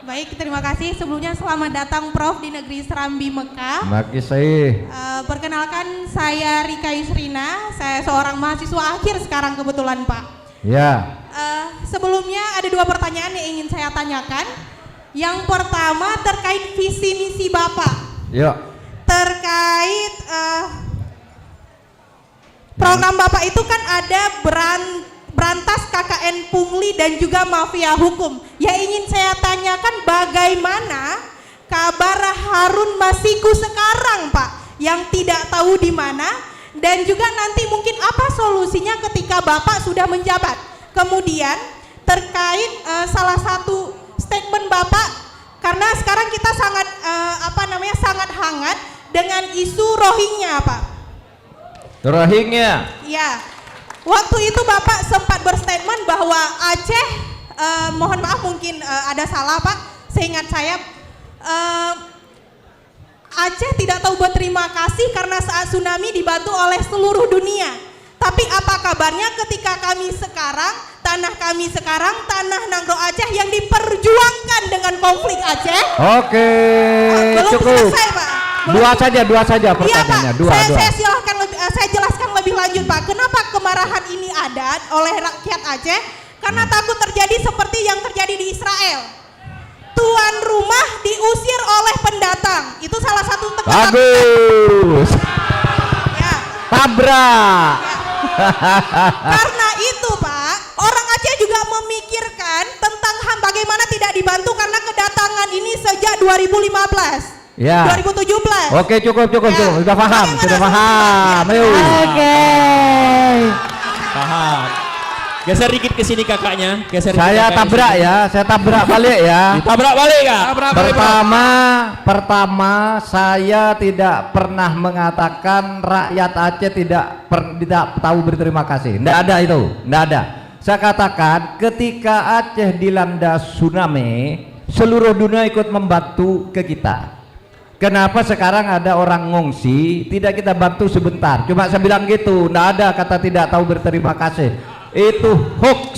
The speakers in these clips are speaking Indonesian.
Baik, terima kasih. Sebelumnya selamat datang Prof di negeri Serambi Mekah. Makasih. Perkenalkan saya Rika Yusrina, saya seorang mahasiswa akhir sekarang kebetulan Pak. Ya. Sebelumnya ada dua pertanyaan yang ingin saya tanyakan. Yang pertama terkait visi misi Bapak. Yuk. Terkait program Bapak itu kan ada berantas KKN pungli dan juga mafia hukum. Yang ingin saya tanyakan bagaimana kabar Harun Masiku sekarang Pak yang tidak tahu di mana, dan juga nanti mungkin apa solusinya ketika Bapak sudah menjabat. Kemudian terkait salah satu statement Bapak, karena sekarang kita sangat sangat hangat dengan isu Rohingya Pak. Rohingya. Ya. Waktu itu Bapak sempat berstatement bahwa Aceh, mohon maaf mungkin ada salah Pak, seingat saya Aceh tidak tahu berterima kasih karena saat tsunami dibantu oleh seluruh dunia. Tapi apa kabarnya ketika kami sekarang, tanah Tanah Nangro Aceh yang diperjuangkan dengan konflik Aceh. Oke, Belum cukup. selesai Pak. Dua saja pertanyaannya. Iya Pak, saya jelaskan lebih lanjut Pak. Kenapa kemarahan ini ada oleh rakyat Aceh? Karena takut terjadi seperti yang terjadi di Israel. Tuan rumah diusir oleh pendatang. Itu salah satu tekanan. Bagus. Ya. Tabrak. Ya. Karena itu Pak, orang Aceh juga memikirkan tentang bagaimana tidak dibantu karena kedatangan ini sejak 2015. Ya. 2017. Oke, cukup. Ya. Sudah paham. Ayo. Oke. Paham. Geser dikit ke sini kakaknya. Saya tabrak ya, saya tabrak balik ya. Tabrak balik Kak. Pertama saya tidak pernah mengatakan rakyat Aceh tidak tahu berterima kasih. Tidak ada itu, tidak ada. Saya katakan ketika Aceh dilanda tsunami, seluruh dunia ikut membantu ke kita. Kenapa sekarang ada orang ngungsi tidak kita bantu sebentar? Cuma saya bilang gitu, tidak ada kata tidak tahu berterima kasih. Itu hoax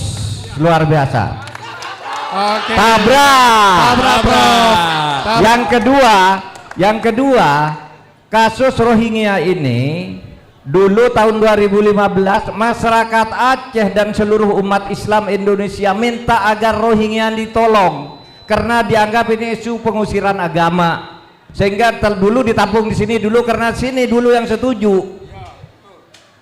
luar biasa. Oke. Tabrak. Yang kedua, kasus Rohingya ini dulu tahun 2015 masyarakat Aceh dan seluruh umat Islam Indonesia minta agar Rohingya ditolong karena dianggap ini isu pengusiran agama. Sehingga dulu ditampung di sini dulu karena sini dulu yang setuju.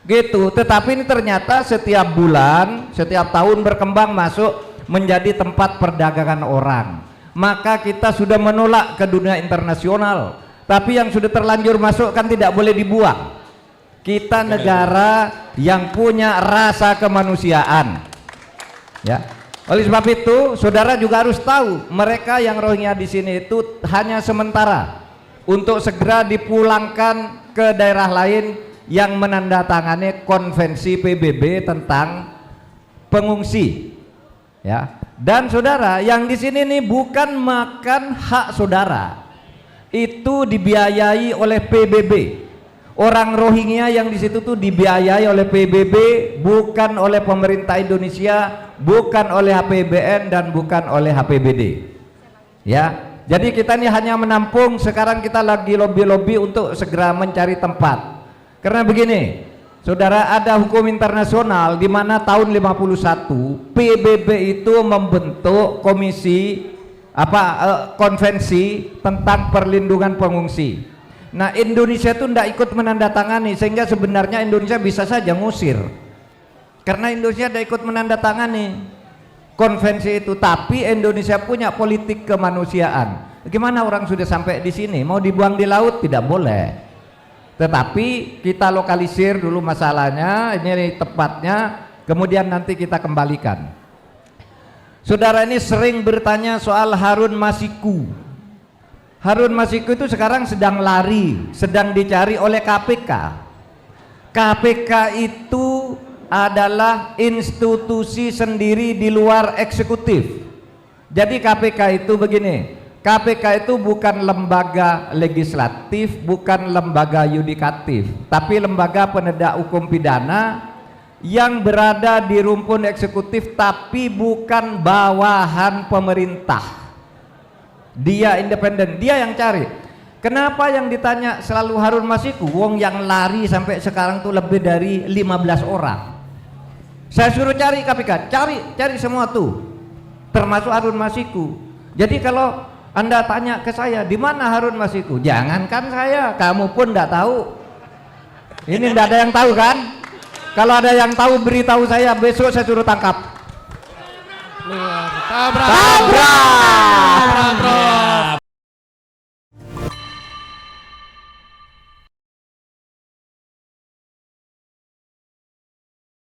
Gitu. Tetapi ini ternyata setiap bulan, setiap tahun berkembang masuk menjadi tempat perdagangan orang. Maka kita sudah menolak ke dunia internasional. Tapi yang sudah terlanjur masuk kan tidak boleh dibuang. Kita negara yang punya rasa kemanusiaan. Ya. Oleh sebab itu, saudara juga harus tahu, mereka yang Rohingya di sini itu hanya sementara untuk segera dipulangkan ke daerah lain yang menandatangani konvensi PBB tentang pengungsi. Ya. Dan saudara, yang di sini nih bukan makan hak saudara. Itu dibiayai oleh PBB. Orang Rohingya yang di situ tuh dibiayai oleh PBB, bukan oleh pemerintah Indonesia, bukan oleh APBN dan bukan oleh APBD. Ya. Jadi kita ini hanya menampung, sekarang kita lagi lobby-lobby untuk segera mencari tempat. Karena begini, saudara, ada hukum internasional di mana tahun 51 PBB itu membentuk konvensi tentang perlindungan pengungsi. Nah, Indonesia itu tidak ikut menandatangani, sehingga sebenarnya Indonesia bisa saja ngusir. Karena Indonesia tidak ikut menandatangani konvensi itu, tapi Indonesia punya politik kemanusiaan. Gimana orang sudah sampai di sini mau dibuang di laut? Tidak boleh. Tetapi kita lokalisir dulu masalahnya, ini tepatnya, kemudian nanti kita kembalikan. Saudara ini sering bertanya soal Harun Masiku. Harun Masiku itu sekarang sedang lari, sedang dicari oleh KPK. KPK itu adalah institusi sendiri di luar eksekutif. Jadi KPK itu begini, KPK itu bukan lembaga legislatif, bukan lembaga yudikatif, tapi lembaga penegak hukum pidana yang berada di rumpun eksekutif tapi bukan bawahan pemerintah. Dia independen, dia yang cari. Kenapa yang ditanya selalu Harun Masiku? Wong yang lari sampai sekarang tuh lebih dari 15 orang. Saya suruh cari KPK, cari semua tuh, termasuk Harun Masiku. Jadi kalau Anda tanya ke saya, di mana Harun Masiku? Jangankan saya, kamu pun tidak tahu. Ini tidak ada yang tahu kan? Kalau ada yang tahu, beritahu saya, besok saya suruh tangkap. Tabrak.